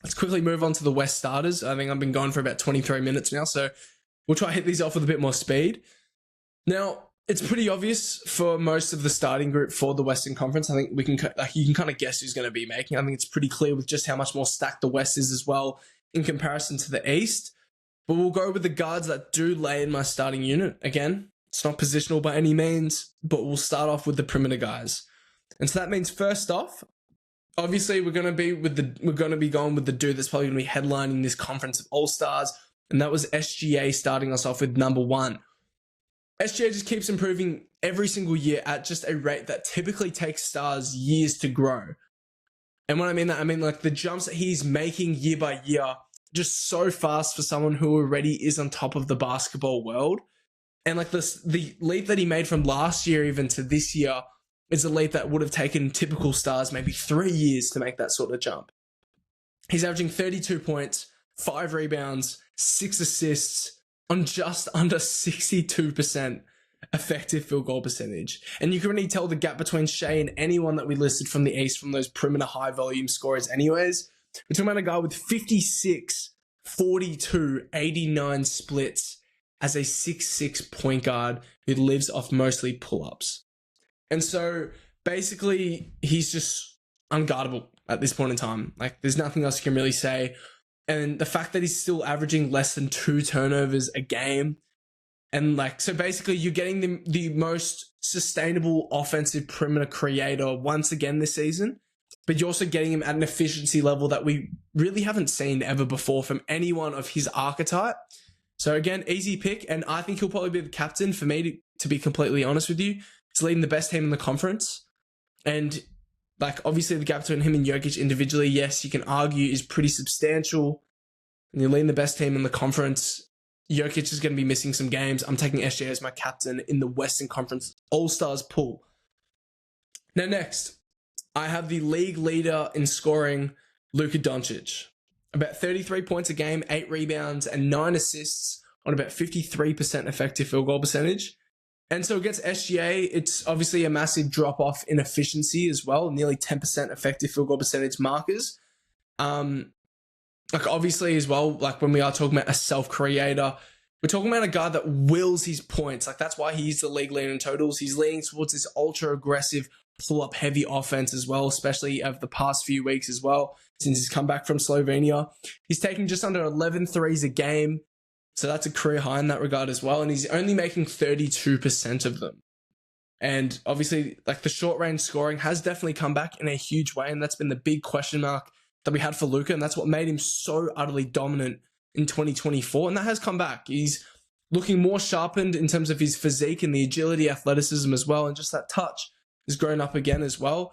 Let's quickly move on to the West starters. I think I've been going for about 23 minutes now, so we'll try to hit these off with a bit more speed. Now, it's pretty obvious for most of the starting group for the Western Conference. I think you can kind of guess who's going to be making. I think it's pretty clear with just how much more stacked the West is as well in comparison to the East. But we'll go with the guards that do lay in my starting unit. Again, it's not positional by any means, but we'll start off with the perimeter guys. And so that means first off, obviously we're going to be going with the dude that's probably going to be headlining this conference of All-Stars, and that was SGA starting us off with number 1. SGA just keeps improving every single year at just a rate that typically takes stars years to grow. And when I mean that, I mean like the jumps that he's making year by year, just so fast for someone who already is on top of the basketball world. And like the leap that he made from last year even to this year is a leap that would have taken typical stars maybe 3 years to make that sort of jump. He's averaging 32 points, 5 rebounds, 6 assists on just under 62% effective field goal percentage. And you can really tell the gap between Shea and anyone that we listed from the East from those perimeter high volume scorers anyways. We're talking about a guy with 56, 42, 89 splits as a 6'6" point guard who lives off mostly pull-ups. And so basically he's just unguardable at this point in time. Like there's nothing else you can really say. And the fact that he's still averaging less than 2 turnovers a game. And like, so basically you're getting the most sustainable offensive perimeter creator once again this season, but you're also getting him at an efficiency level that we really haven't seen ever before from anyone of his archetype. So again, easy pick. And I think he'll probably be the captain for me to be completely honest with you. He's leading the best team in the conference. And like, obviously the gap between him and Jokic individually, yes, you can argue is pretty substantial. And you're leading the best team in the conference. Jokic is going to be missing some games. I'm taking SGA as my captain in the Western Conference All-Stars pool. Now next, I have the league leader in scoring, Luka Doncic. About 33 points a game, 8 rebounds, and 9 assists on about 53% effective field goal percentage. And so against SGA, it's obviously a massive drop-off in efficiency as well, nearly 10% effective field goal percentage markers. Like obviously as well, like when we are talking about a self-creator, we're talking about a guy that wills his points. Like that's why he's the league leader in totals. He's leaning towards this ultra-aggressive, pull-up heavy offense as well, especially over the past few weeks as well, since he's come back from Slovenia. He's taking just under 11 threes a game. So that's a career high in that regard as well. And he's only making 32% of them. And obviously, like the short range scoring has definitely come back in a huge way. And that's been the big question mark that we had for Luka. And that's what made him so utterly dominant in 2024. And that has come back. He's looking more sharpened in terms of his physique and the agility, athleticism as well. And just that touch has grown up again as well.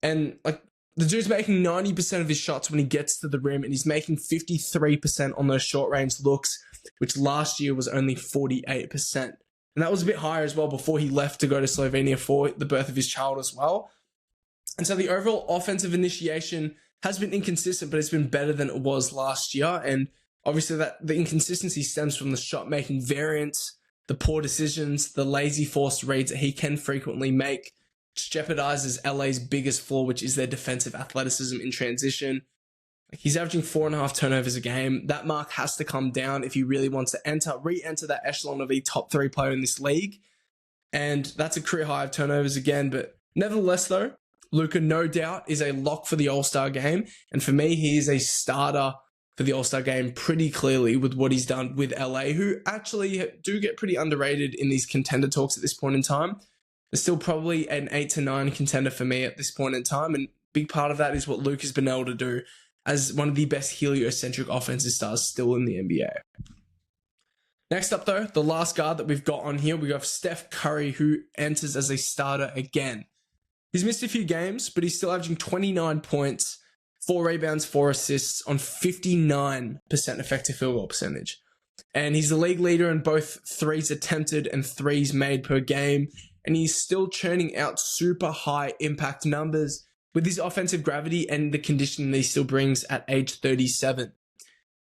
And like the dude's making 90% of his shots when he gets to the rim. And he's making 53% on those short range looks, which last year was only 48%. And that was a bit higher as well before he left to go to Slovenia for the birth of his child as well. And so the overall offensive initiation has been inconsistent, but it's been better than it was last year. And obviously that the inconsistency stems from the shot-making variance, the poor decisions, the lazy forced reads that he can frequently make, which jeopardizes LA's biggest flaw, which is their defensive athleticism in transition. He's averaging 4.5 turnovers a game. That mark has to come down if he really wants to re-enter that echelon of a top 3 player in this league. And that's a career high of turnovers again. But nevertheless, though, Luka, no doubt, is a lock for the All-Star game. And for me, he is a starter for the All-Star game pretty clearly with what he's done with LA, who actually do get pretty underrated in these contender talks at this point in time. They're still probably an 8 to 9 contender for me at this point in time. And big part of that is what Luka's been able to do as one of the best heliocentric offensive stars still in the NBA. Next up, though, the last guard that we've got on here, we have Steph Curry, who enters as a starter again. He's missed a few games, but he's still averaging 29 points, 4 rebounds, 4 assists on 59% effective field goal percentage. And he's the league leader in both threes attempted and threes made per game. And he's still churning out super high impact numbers with his offensive gravity and the conditioning that he still brings at age 37.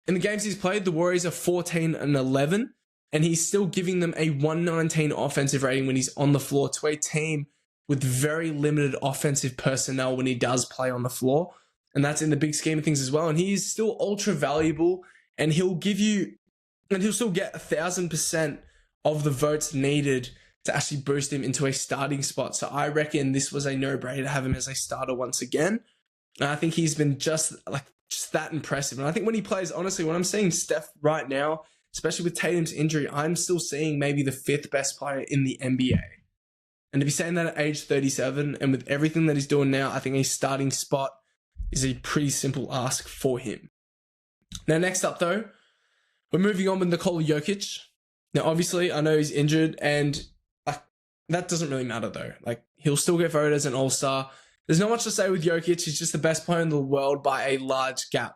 In the games he's played, the Warriors are 14-11, and he's still giving them a 119 offensive rating when he's on the floor to a team with very limited offensive personnel when he does play on the floor. And that's in the big scheme of things as well. And he is still ultra valuable, and he'll still get 1,000% of the votes needed to actually boost him into a starting spot. So I reckon this was a no-brainer to have him as a starter once again. And I think he's been just that impressive. And I think when he plays, honestly, when I'm seeing Steph right now, especially with Tatum's injury, I'm still seeing maybe the 5th best player in the NBA. And to be saying that at age 37, and with everything that he's doing now, I think a starting spot is a pretty simple ask for him. Now, next up, though, we're moving on with Nikola Jokic. Now, obviously, I know he's injured, and that doesn't really matter, though. He'll still get voted as an all-star. There's not much to say with Jokic. He's just the best player in the world by a large gap.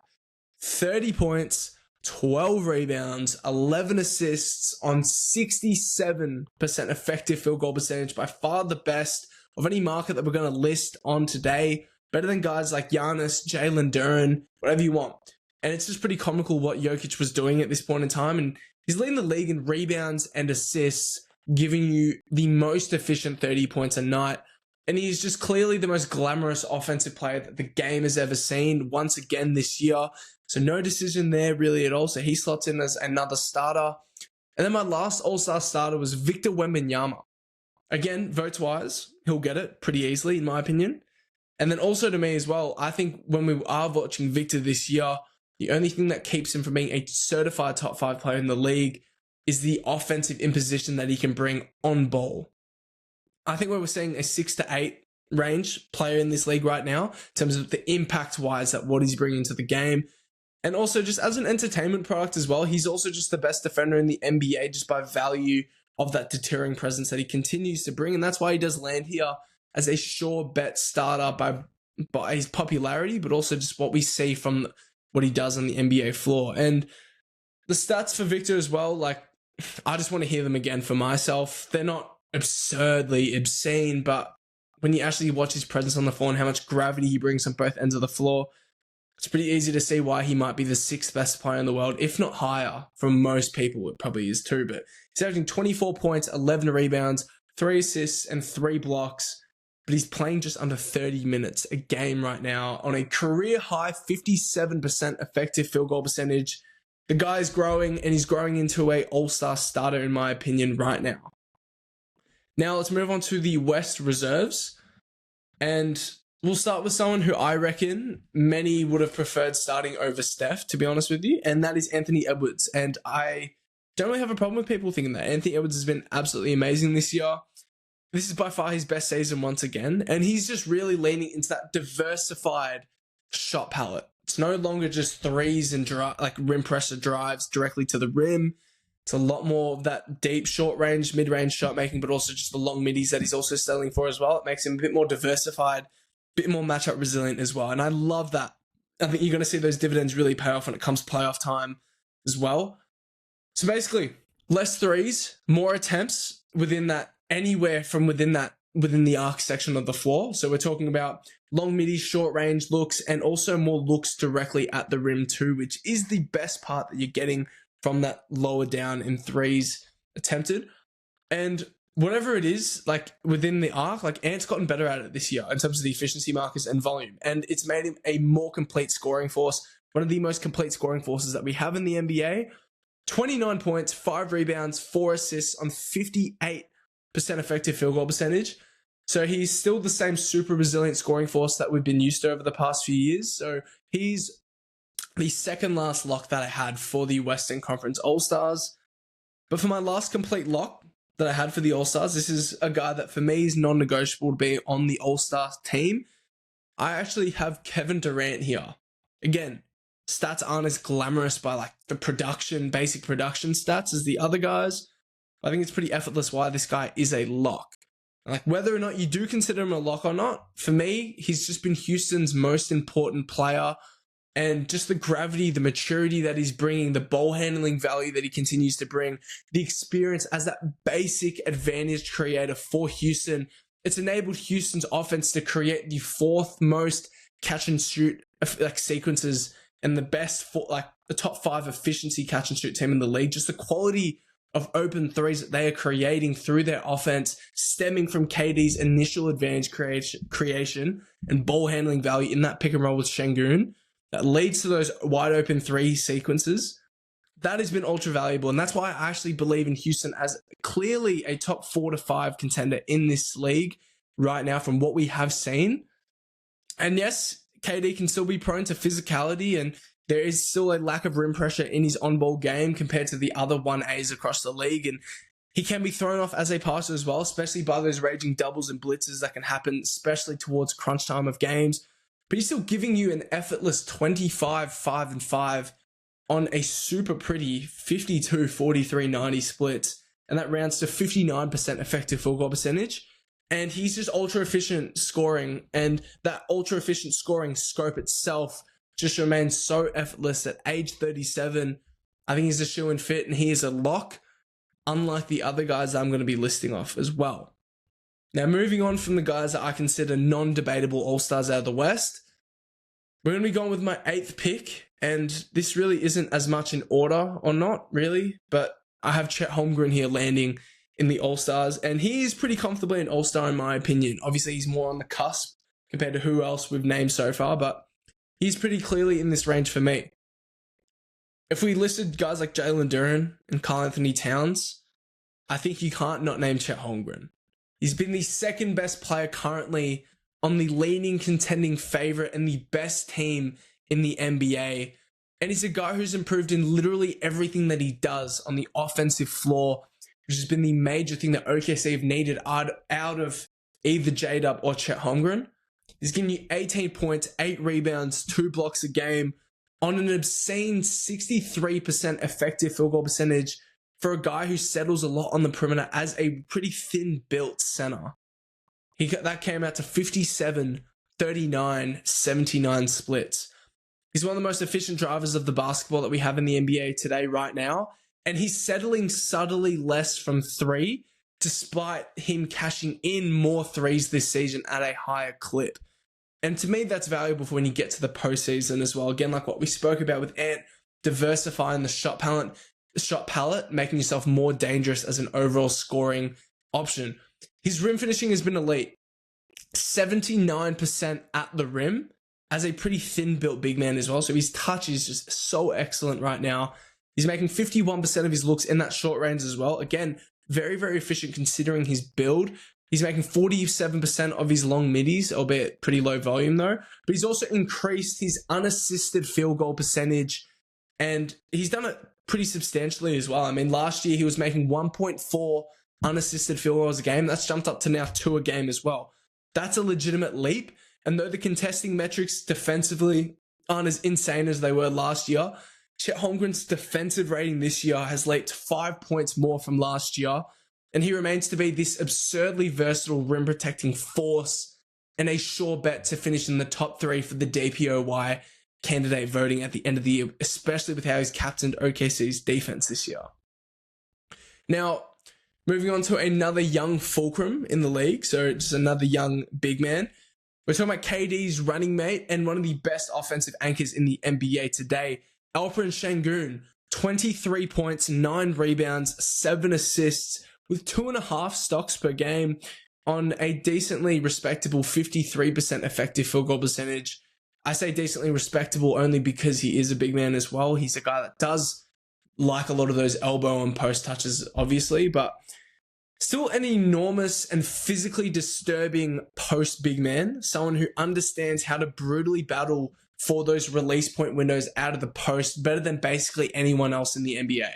30 points, 12 rebounds, 11 assists on 67% effective field goal percentage. By far the best of any market that we're going to list on today. Better than guys like Giannis, Jalen Duren, whatever you want. And it's just pretty comical what Jokic was doing at this point in time. And he's leading the league in rebounds and assists, giving you the most efficient 30 points a night. And he's just clearly the most glamorous offensive player that the game has ever seen once again this year. So no decision there really at all. So he slots in as another starter. And then my last all-star starter was Victor Wembanyama. Again, votes-wise, he'll get it pretty easily, in my opinion. And then also to me as well, I think when we are watching Victor this year, the only thing that keeps him from being a certified top 5 player in the league is the offensive imposition that he can bring on ball. I think we're seeing a 6 to 8 range player in this league right now in terms of the impact-wise that what he's bringing to the game. And also just as an entertainment product as well, he's also just the best defender in the NBA just by value of that deterring presence that he continues to bring. And that's why he does land here as a sure bet starter by his popularity, but also just what we see from what he does on the NBA floor. And the stats for Victor as well, I just want to hear them again for myself. They're not absurdly obscene, but when you actually watch his presence on the floor and how much gravity he brings on both ends of the floor, it's pretty easy to see why he might be the 6th best player in the world, if not higher from most people. It probably is too, but he's averaging 24 points, 11 rebounds, 3 assists, and 3 blocks. But he's playing just under 30 minutes a game right now on a career high 57% effective field goal percentage. The guy's growing, and he's growing into a all-star starter, in my opinion, right now. Now, let's move on to the West reserves. And we'll start with someone who I reckon many would have preferred starting over Steph, to be honest with you, and that is Anthony Edwards. And I don't really have a problem with people thinking that. Anthony Edwards has been absolutely amazing this year. This is by far his best season once again, and he's just really leaning into that diversified shot palette. It's no longer just threes and rim pressure drives directly to the rim. It's a lot more of that deep, short range, mid-range shot making, but also just the long middies that he's also selling for as well. It makes him a bit more diversified, a bit more matchup resilient as well. And I love that. I think you're going to see those dividends really pay off when it comes playoff time as well. So basically, less threes, more attempts within that, anywhere from within the arc section of the floor. So we're talking about long middies, short range looks, and also more looks directly at the rim too, which is the best part that you're getting from that lower down in threes attempted. And whatever it is, within the arc, Ant's gotten better at it this year in terms of the efficiency markers and volume. And it's made him a more complete scoring force, one of the most complete scoring forces that we have in the NBA. 29 points, 5 rebounds, 4 assists on 58% effective field goal percentage. So he's still the same super resilient scoring force that we've been used to over the past few years. So he's the second last lock that I had for the Western Conference All-Stars. But for my last complete lock that I had for the All-Stars, this is a guy that for me is non-negotiable to be on the All-Star team. I actually have Kevin Durant here. Again, stats aren't as glamorous by the basic production stats as the other guys. I think it's pretty effortless why this guy is a lock. Whether or not you do consider him a lock or not, for me, he's just been Houston's most important player. And just the gravity, the maturity that he's bringing, the ball handling value that he continues to bring, the experience as that basic advantage creator for Houston. It's enabled Houston's offense to create the 4th most catch and shoot sequences and the best for the top 5 efficiency catch and shoot team in the league. Just the quality of open threes that they are creating through their offense, stemming from KD's initial advantage creation and ball handling value in that pick and roll with Şengün, that leads to those wide open three sequences. That has been ultra valuable. And that's why I actually believe in Houston as clearly a top 4 to 5 contender in this league right now from what we have seen. And yes, KD can still be prone to physicality, and there is still a lack of rim pressure in his on-ball game compared to the other 1As across the league. And he can be thrown off as a passer as well, especially by those raging doubles and blitzes that can happen, especially towards crunch time of games. But he's still giving you an effortless 25, 5, and 5 on a super pretty 52, 43, 90 split. And that rounds to 59% effective field goal percentage. And he's just ultra efficient scoring. And that ultra efficient scoring scope itself just remains so effortless at age 37. I think he's a shoe-in fit, and he is a lock, unlike the other guys I'm going to be listing off as well. Now, moving on from the guys that I consider non-debatable all-stars out of the West, we're going to be going with my 8th pick, and this really isn't as much in order or not, really, but I have Chet Holmgren here landing in the all-stars, and he is pretty comfortably an all-star in my opinion. Obviously, he's more on the cusp compared to who else we've named so far, but he's pretty clearly in this range for me. If we listed guys like Jalen Duren and Karl-Anthony Towns, I think you can't not name Chet Holmgren. He's been the second best player currently on the leading contending favorite and the best team in the NBA. And he's a guy who's improved in literally everything that he does on the offensive floor, which has been the major thing that OKC have needed out of either J-Dub or Chet Holmgren. He's giving you 18 points, 8 rebounds, 2 blocks a game on an obscene 63% effective field goal percentage for a guy who settles a lot on the perimeter as a pretty thin-built center. That came out to 57, 39, 79 splits. He's one of the most efficient drivers of the basketball that we have in the NBA today right now, and he's settling subtly less from 3 despite him cashing in more threes this season at a higher clip. And to me, that's valuable for when you get to the postseason as well. Again, like what we spoke about with Ant, diversifying the shot palette, making yourself more dangerous as an overall scoring option. His rim finishing has been elite. 79% at the rim as a pretty thin-built big man as well. So his touch is just so excellent right now. He's making 51% of his looks in that short range as well. Again, very, very efficient considering his build. He's making 47% of his long middies, albeit pretty low volume though. But he's also increased his unassisted field goal percentage, and he's done it pretty substantially as well. I mean, last year he was making 1.4 unassisted field goals a game. That's jumped up to now 2 a game as well. That's a legitimate leap. And though the contesting metrics defensively aren't as insane as they were last year, Chet Holmgren's defensive rating this year has leaped 5 points more from last year, and he remains to be this absurdly versatile rim protecting force and a sure bet to finish in the top 3 for the DPOY candidate voting at the end of the year, especially with how he's captained OKC's defense this year. Now, moving on to another young fulcrum in the league, so just another young big man. We're talking about KD's running mate and one of the best offensive anchors in the NBA today, Alperen Şengün. 23 points, 9 rebounds, 7 assists with 2.5 stocks per game on a decently respectable 53% effective field goal percentage. I say decently respectable only because he is a big man as well. He's a guy that does like a lot of those elbow and post touches, obviously, but still an enormous and physically disturbing post big man, someone who understands how to brutally battle for those release point windows out of the post better than basically anyone else in the NBA.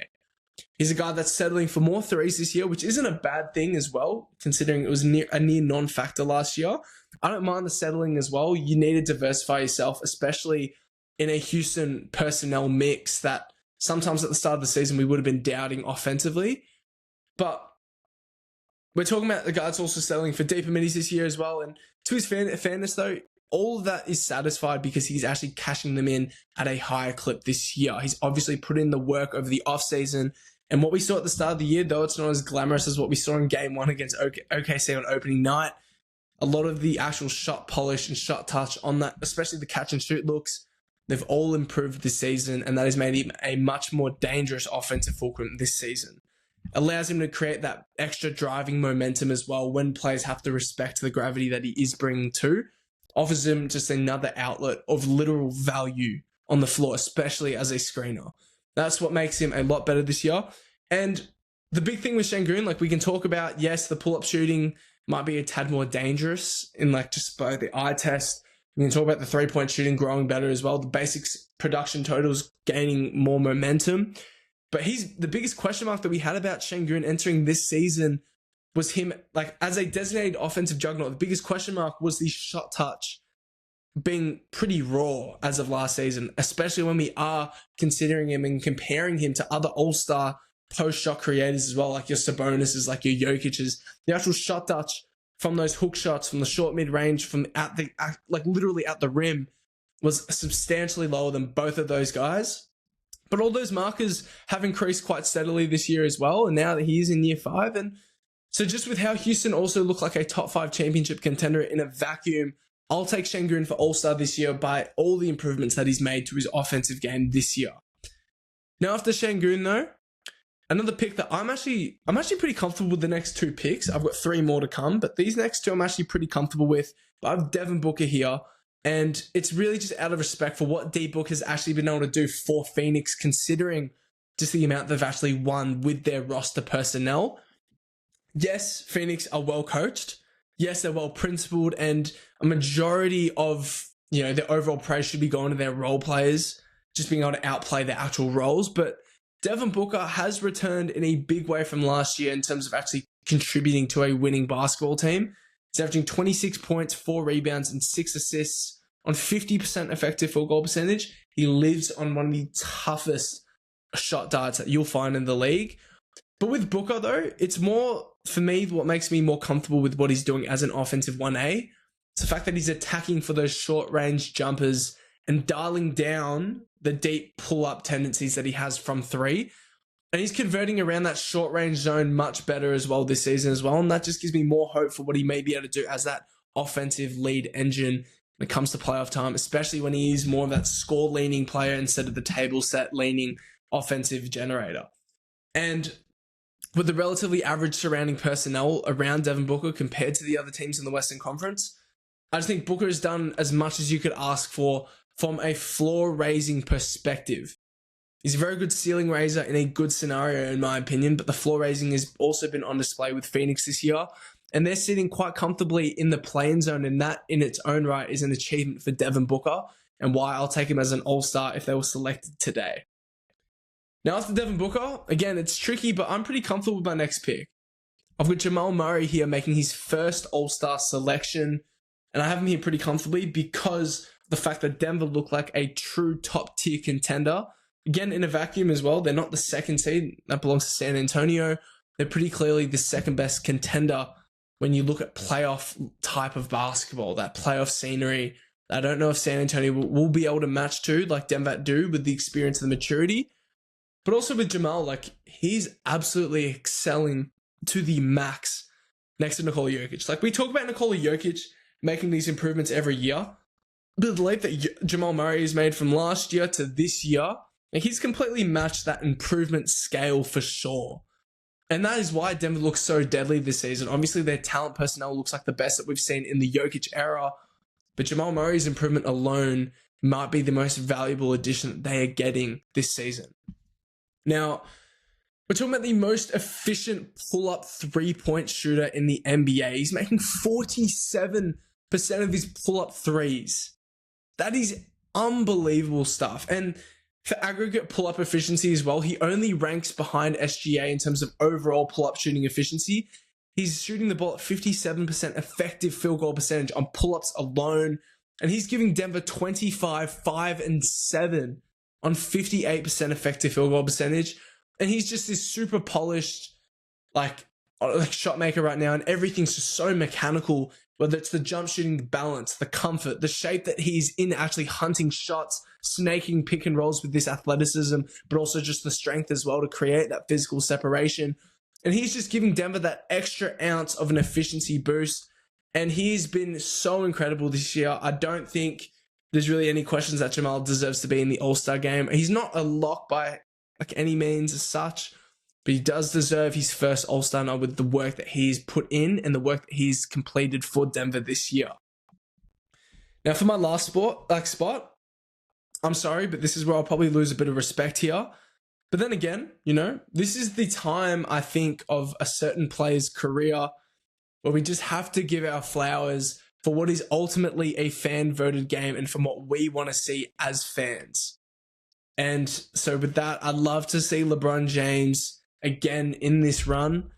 He's a guy that's settling for more threes this year, which isn't a bad thing as well, considering it was a near non-factor last year. I don't mind the settling as well. You need to diversify yourself, especially in a Houston personnel mix that sometimes at the start of the season we would have been doubting offensively. But we're talking about the guy that's also settling for deeper middies this year as well. And to his fairness though, all of that is satisfied because he's actually cashing them in at a higher clip this year. He's obviously put in the work over the offseason. And what we saw at the start of the year, though it's not as glamorous as what we saw in Game 1 against OKC on opening night, a lot of the actual shot polish and shot touch on that, especially the catch and shoot looks, they've all improved this season, and that has made him a much more dangerous offensive fulcrum this season. allows him to create that extra driving momentum as well when players have to respect the gravity that he is bringing to. Offers him just another outlet of literal value on the floor, especially as a screener. That's what makes him a lot better this year. And the big thing with Şengün, like we can talk about, yes, the pull-up shooting might be a tad more dangerous in like just by the eye test. We can talk about the three-point shooting growing better as well. The basics production totals gaining more momentum. But he's the biggest question mark that we had about Şengün entering this season was him, like as a designated offensive juggernaut, the biggest question mark was the shot touch being pretty raw as of last season, especially when we are considering him and comparing him to other all-star post-shot creators as well, like your Sabonis's, like your Jokic's. The actual shot touch from those hook shots, from the short mid-range, from like literally at the rim, was substantially lower than both of those guys. But all those markers have increased quite steadily this year as well, and now that he is in year 5. And so just with how Houston also look like a top 5 championship contender in a vacuum, I'll take Şengün for All-Star this year by all the improvements that he's made to his offensive game this year. Now after Şengün though, another pick that I'm actually pretty comfortable with the next 2 picks. I've got 3 more to come, but these next 2 I'm actually pretty comfortable with. But I have Devin Booker here, and it's really just out of respect for what D Book has actually been able to do for Phoenix, considering just the amount they've actually won with their roster personnel. Yes, Phoenix are well coached. Yes, they're well principled, and a majority of, their overall praise should be going to their role players, just being able to outplay their actual roles. But Devin Booker has returned in a big way from last year in terms of actually contributing to a winning basketball team. He's averaging 26 points, 4 rebounds, and 6 assists on 50% effective field goal percentage. He lives on one of the toughest shot darts that you'll find in the league. But with Booker, though, it's more, for me, what makes me more comfortable with what he's doing as an offensive 1A. It's the fact that he's attacking for those short-range jumpers and dialing down the deep pull-up tendencies that he has from 3. And he's converting around that short-range zone much better as well this season as well. And that just gives me more hope for what he may be able to do as that offensive lead engine when it comes to playoff time, especially when he is more of that score-leaning player instead of the table-set-leaning offensive generator. And with the relatively average surrounding personnel around Devin Booker compared to the other teams in the Western Conference, I just think Booker has done as much as you could ask for from a floor-raising perspective. He's a very good ceiling raiser in a good scenario, in my opinion, but the floor raising has also been on display with Phoenix this year, and they're sitting quite comfortably in the play-in zone, and that in its own right is an achievement for Devin Booker, and why I'll take him as an all-star if they were selected today. Now, after Devin Booker, again, it's tricky, but I'm pretty comfortable with my next pick. I've got Jamal Murray here making his first all-star selection, and I have him here pretty comfortably because the fact that Denver looked like a true top-tier contender. Again, in a vacuum as well, they're not the second seed. That belongs to San Antonio. They're pretty clearly the second-best contender when you look at playoff type of basketball, that playoff scenery. I don't know if San Antonio will be able to match to, like Denver do, with the experience and the maturity. But also with Jamal, like, he's absolutely excelling to the max next to Nikola Jokic. Like, we talk about Nikola Jokic making these improvements every year, but the leap that Jamal Murray has made from last year to this year, and he's completely matched that improvement scale for sure. And that is why Denver looks so deadly this season. Obviously, their talent personnel looks like the best that we've seen in the Jokic era, but Jamal Murray's improvement alone might be the most valuable addition that they are getting this season. Now, we're talking about the most efficient pull-up three-point shooter in the NBA. He's making 47% of his pull-up threes. That is unbelievable stuff. And for aggregate pull-up efficiency as well, he only ranks behind SGA in terms of overall pull-up shooting efficiency. He's shooting the ball at 57% effective field goal percentage on pull-ups alone. And he's giving Denver 25, 5, and 7 on 58% effective field goal percentage. And he's just this super polished, like shot maker right now. And everything's just so mechanical, whether it's the jump shooting, the balance, the comfort, the shape that he's in, actually hunting shots, snaking pick and rolls with this athleticism, but also just the strength as well to create that physical separation. And he's just giving Denver that extra ounce of an efficiency boost. And he's been so incredible this year. I don't think there's really any questions that Jamal deserves to be in the All-Star game. He's not a lock by like any means as such, but he does deserve his first All-Star nod with the work that he's put in and the work that he's completed for Denver this year. Now, for my last spot, I'm sorry, but this is where I'll probably lose a bit of respect here. But then again, this is the time, I think, of a certain player's career where we just have to give our flowers for what is ultimately a fan-voted game and from what we want to see as fans. And so with that, I'd love to see LeBron James again in this run.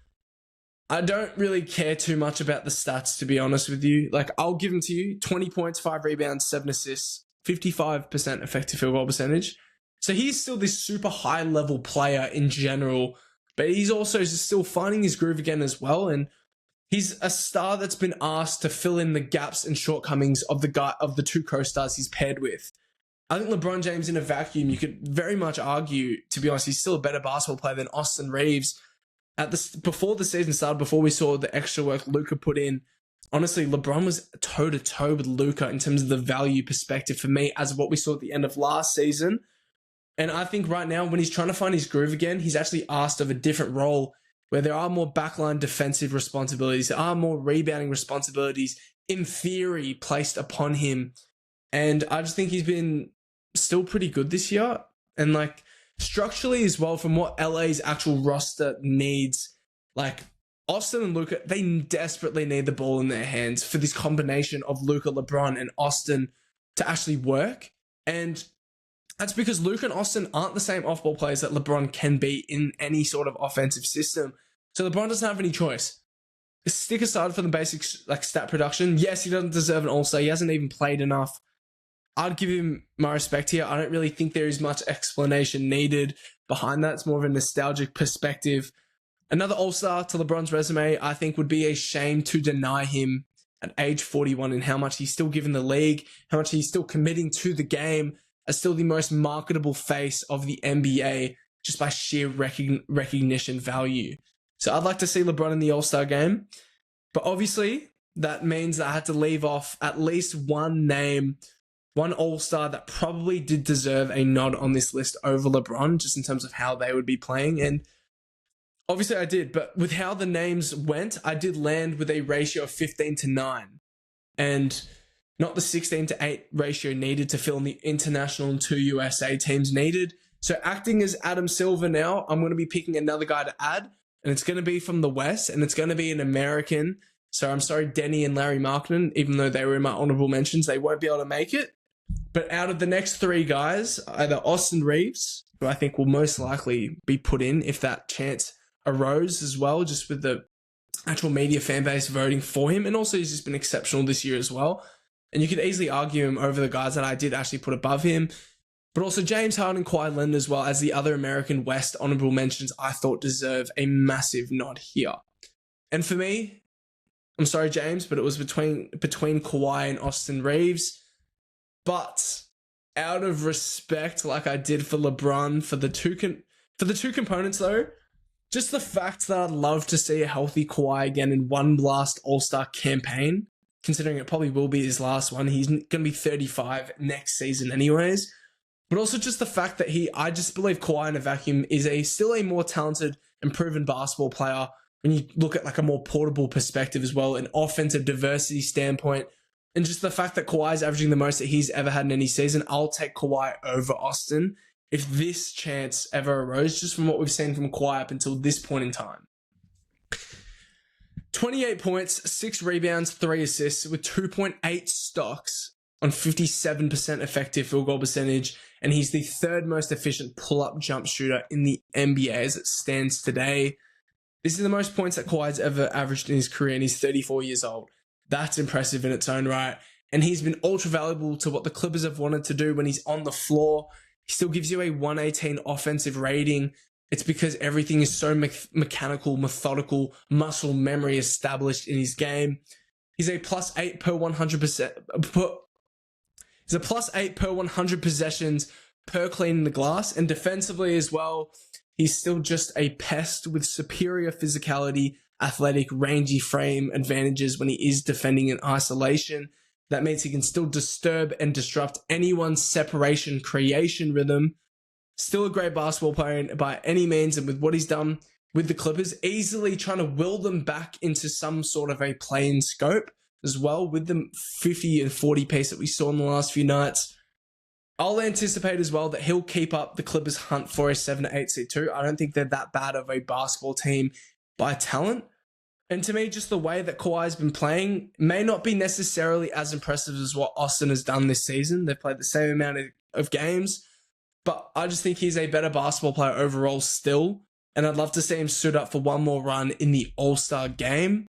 I don't really care too much about the stats, to be honest with you. I'll give them to you. 20 points, 5 rebounds, 7 assists, 55% effective field goal percentage. So he's still this super high-level player in general, but he's also still finding his groove again as well. And he's a star that's been asked to fill in the gaps and shortcomings of the two co-stars he's paired with. I think LeBron James in a vacuum, you could very much argue, to be honest, he's still a better basketball player than Austin Reeves. Before the season started, before we saw the extra work Luka put in, honestly, LeBron was toe-to-toe with Luka in terms of the value perspective for me as what we saw at the end of last season. And I think right now, when he's trying to find his groove again, he's actually asked of a different role where there are more backline defensive responsibilities, there are more rebounding responsibilities, in theory, placed upon him. And I just think he's been still pretty good this year. And structurally as well, from what LA's actual roster needs, Austin and Luka, they desperately need the ball in their hands for this combination of Luka, LeBron, and Austin to actually work. And that's because Luka and Austin aren't the same off-ball players that LeBron can be in any sort of offensive system. So LeBron doesn't have any choice. Stick aside from the basic stat production. Yes, he doesn't deserve an All-Star. He hasn't even played enough. I'd give him my respect here. I don't really think there is much explanation needed behind that. It's more of a nostalgic perspective. Another All-Star to LeBron's resume, I think, would be a shame to deny him at age 41 and how much he's still giving the league, how much he's still committing to the game as still the most marketable face of the NBA just by sheer recognition value. So I'd like to see LeBron in the All-Star game. But obviously, that means that I had to leave off at least one name, one All-Star that probably did deserve a nod on this list over LeBron, just in terms of how they would be playing. And obviously I did, but with how the names went, I did land with a ratio of 15-9. And not the 16-8 ratio needed to fill in the international and 2 USA teams needed. So acting as Adam Silver now, I'm going to be picking another guy to add, and it's going to be from the West, and it's going to be an American. So I'm sorry, Denny and Larry Markkinen, even though they were in my honorable mentions, they won't be able to make it. But out of the next 3 guys, either Austin Reeves, who I think will most likely be put in if that chance arose as well, just with the actual media fan base voting for him, and also he's just been exceptional this year as well. And you could easily argue him over the guys that I did actually put above him. But also James Harden, Kawhi Leonard as well as the other American West honorable mentions I thought deserve a massive nod here. And for me, I'm sorry, James, but it was between Kawhi and Austin Reeves. But out of respect, like I did for LeBron, for the two components though, just the fact that I'd love to see a healthy Kawhi again in one last All-Star campaign, considering it probably will be his last one. He's going to be 35 next season anyways. But also just the fact that I just believe Kawhi in a vacuum is still a more talented and proven basketball player when you look at a more portable perspective as well, an offensive diversity standpoint. And just the fact that Kawhi is averaging the most that he's ever had in any season, I'll take Kawhi over Austin if this chance ever arose, just from what we've seen from Kawhi up until this point in time. 28 points, 6 rebounds, 3 assists with 2.8 stocks on 57% effective field goal percentage. And he's the 3rd most efficient pull-up jump shooter in the NBA as it stands today. This is the most points that Kawhi's ever averaged in his career, and he's 34 years old. That's impressive in its own right. And he's been ultra valuable to what the Clippers have wanted to do when he's on the floor. He still gives you a 118 offensive rating. It's because everything is so mechanical, methodical, muscle memory established in his game. He's a +8 per 100%. He's a +8 per 100 possessions per cleaning the glass. And defensively as well, he's still just a pest with superior physicality, athletic, rangy frame advantages when he is defending in isolation. That means he can still disturb and disrupt anyone's separation creation rhythm. Still a great basketball player by any means, and with what he's done with the Clippers, easily trying to will them back into some sort of a play-in scope as well with the 50 and 40 pace that we saw in the last few nights. I'll anticipate as well that he'll keep up the Clippers' hunt for a 7 to 8 seed too. I don't think they're that bad of a basketball team by talent. And to me, just the way that Kawhi's been playing may not be necessarily as impressive as what Austin has done this season. They've played the same amount of games, but I just think he's a better basketball player overall still. And I'd love to see him suit up for one more run in the All-Star game.